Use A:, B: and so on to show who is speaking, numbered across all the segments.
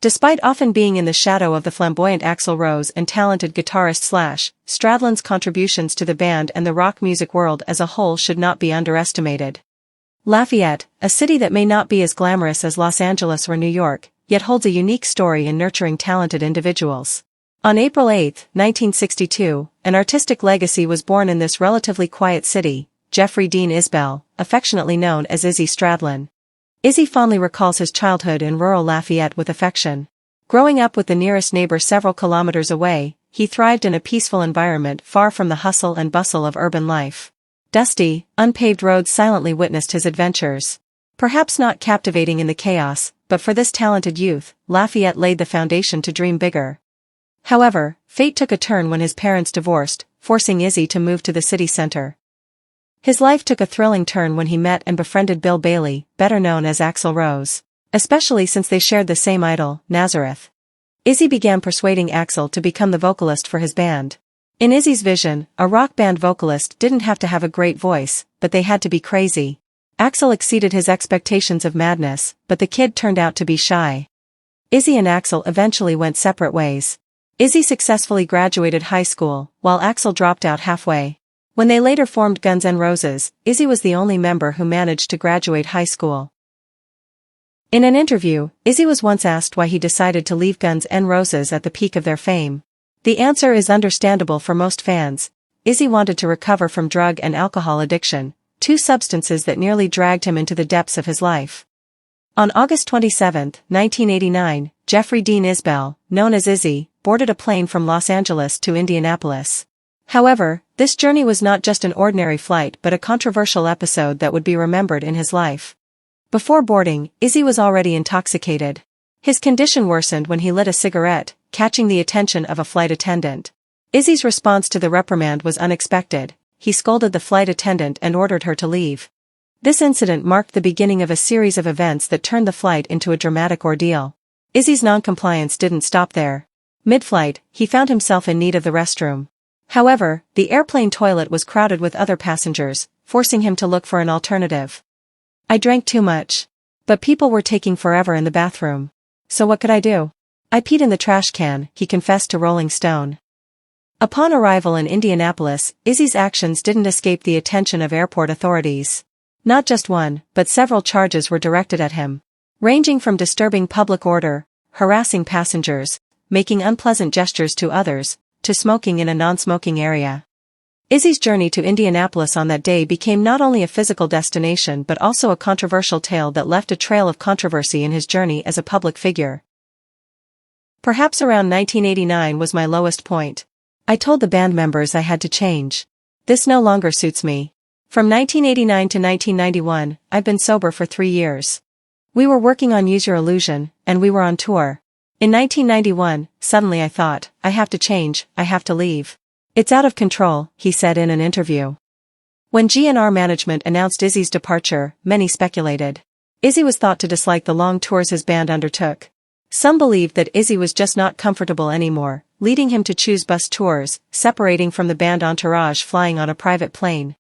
A: Despite often being in the shadow of the flamboyant Axl Rose and talented guitarist Stradlin's contributions to the band and the rock music world as a whole should not be underestimated. Lafayette, a city that may not be as glamorous as Los Angeles or New York, yet holds a unique story in nurturing talented individuals. On April 8, 1962, an artistic legacy was born in this relatively quiet city, Jeffrey Dean Isbell, affectionately known as Izzy Stradlin. Izzy fondly recalls his childhood in rural Lafayette with affection. Growing up with the nearest neighbor several kilometers away, he thrived in a peaceful environment far from the hustle and bustle of urban life. Dusty, unpaved roads silently witnessed his adventures. Perhaps not captivating in the chaos, but for this talented youth, Lafayette laid the foundation to dream bigger. However, fate took a turn when his parents divorced, forcing Izzy to move to the city center. His life took a thrilling turn when he met and befriended Bill Bailey, better known as Axl Rose, especially since they shared the same idol, Nazareth. Izzy began persuading Axl to become the vocalist for his band. In Izzy's vision, a rock band vocalist didn't have to have a great voice, but they had to be crazy. Axl exceeded his expectations of madness, but the kid turned out to be shy. Izzy and Axl eventually went separate ways. Izzy successfully graduated high school, while Axl dropped out halfway. When they later formed Guns N' Roses, Izzy was the only member who managed to graduate high school. In an interview, Izzy was once asked why he decided to leave Guns N' Roses at the peak of their fame. The answer is understandable for most fans. Izzy wanted to recover from drug and alcohol addiction, two substances that nearly dragged him into the depths of his life. On August 27, 1989, Jeffrey Dean Isbell, known as Izzy, boarded a plane from Los Angeles to Indianapolis. However, this journey was not just an ordinary flight but a controversial episode that would be remembered in his life. Before boarding, Izzy was already intoxicated. His condition worsened when he lit a cigarette, catching the attention of a flight attendant. Izzy's response to the reprimand was unexpected. He scolded the flight attendant and ordered her to leave. This incident marked the beginning of a series of events that turned the flight into a dramatic ordeal. Izzy's noncompliance didn't stop there. Mid-flight, he found himself in need of the restroom. However, the airplane toilet was crowded with other passengers, forcing him to look for an alternative. "I drank too much. But people were taking forever in the bathroom. So what could I do? I peed in the trash can," he confessed to Rolling Stone. Upon arrival in Indianapolis, Izzy's actions didn't escape the attention of airport authorities. Not just one, but several charges were directed at him, ranging from disturbing public order, harassing passengers, making unpleasant gestures to others, to smoking in a non-smoking area. Izzy's journey to Indianapolis on that day became not only a physical destination but also a controversial tale that left a trail of controversy in his journey as a public figure. Perhaps around 1989 was my lowest point. I told the band members I had to change. This no longer suits me. From 1989 to 1991, I've been sober for 3 years. We were working on Use Your Illusion, and we were on tour. In 1991, suddenly I thought, I have to change, I have to leave. It's out of control, he said in an interview. When GN'R management announced Izzy's departure, many speculated. Izzy was thought to dislike the long tours his band undertook. Some believed that Izzy was just not comfortable anymore, leading him to choose bus tours, separating from the band entourage flying on a private plane.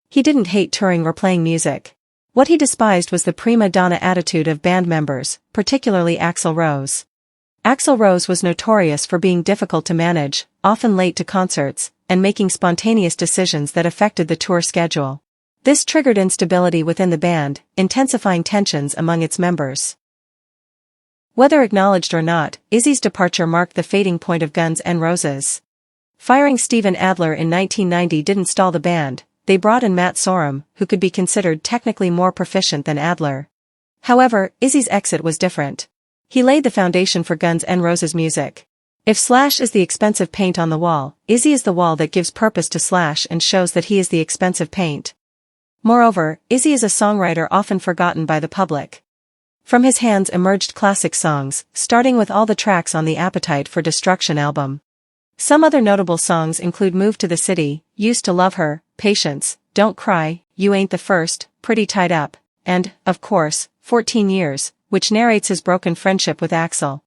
A: He didn't hate touring or playing music. What he despised was the prima donna attitude of band members, particularly Axl Rose. Axl Rose was notorious for being difficult to manage, often late to concerts, and making spontaneous decisions that affected the tour schedule. This triggered instability within the band, intensifying tensions among its members. Whether acknowledged or not, Izzy's departure marked the fading point of Guns N' Roses. Firing Steven Adler in 1990 didn't stall the band. They brought in Matt Sorum, who could be considered technically more proficient than Adler. However, Izzy's exit was different. He laid the foundation for Guns N' Roses music. If Slash is the expensive paint on the wall, Izzy is the wall that gives purpose to Slash and shows that he is the expensive paint. Moreover, Izzy is a songwriter often forgotten by the public. From his hands emerged classic songs, starting with all the tracks on the Appetite for Destruction album. Some other notable songs include Move to the City, Used to Love Her, Patience, Don't Cry, You Ain't the First, Pretty Tied Up, and, of course, 14 Years, which narrates his broken friendship with Axl.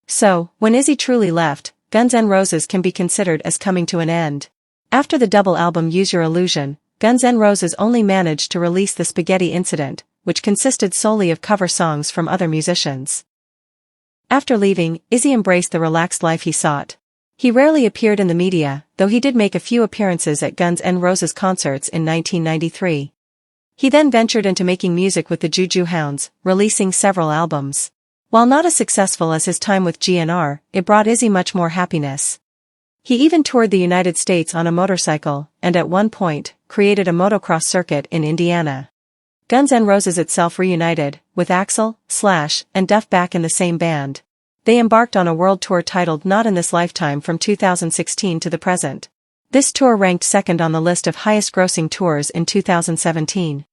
A: So, when Izzy truly left, Guns N' Roses can be considered as coming to an end. After the double album Use Your Illusion, Guns N' Roses only managed to release The Spaghetti Incident, which consisted solely of cover songs from other musicians. After leaving, Izzy embraced the relaxed life he sought. He rarely appeared in the media, though he did make a few appearances at Guns N' Roses concerts in 1993. He then ventured into making music with the Juju Hounds, releasing several albums. While not as successful as his time with GN'R, it brought Izzy much more happiness. He even toured the United States on a motorcycle, and at one point, created a motocross circuit in Indiana. Guns N' Roses itself reunited, with Axl, Slash, and Duff back in the same band. They embarked on a world tour titled Not in This Lifetime from 2016 to the present. This tour ranked second on the list of highest-grossing tours in 2017.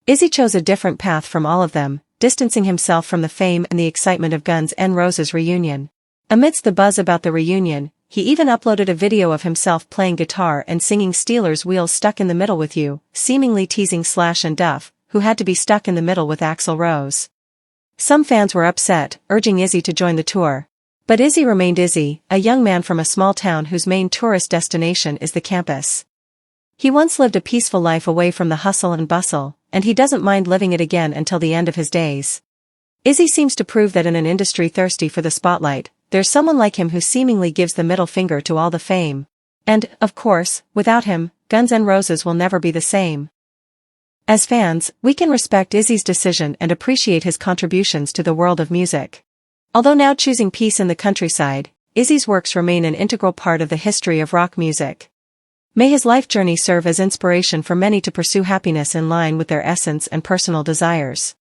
A: Izzy chose a different path from all of them, distancing himself from the fame and the excitement of Guns N' Roses' reunion. Amidst the buzz about the reunion, he even uploaded a video of himself playing guitar and singing Steelers Wheels Stuck in the Middle with You, seemingly teasing Slash and Duff, who had to be stuck in the middle with Axl Rose. Some fans were upset, urging Izzy to join the tour. But Izzy remained Izzy, a young man from a small town whose main tourist destination is the campus. He once lived a peaceful life away from the hustle and bustle, and he doesn't mind living it again until the end of his days. Izzy seems to prove that in an industry thirsty for the spotlight, there's someone like him who seemingly gives the middle finger to all the fame. And, of course, without him, Guns N' Roses will never be the same. As fans, we can respect Izzy's decision and appreciate his contributions to the world of music. Although now choosing peace in the countryside, Izzy's works remain an integral part of the history of rock music. May his life journey serve as inspiration for many to pursue happiness in line with their essence and personal desires.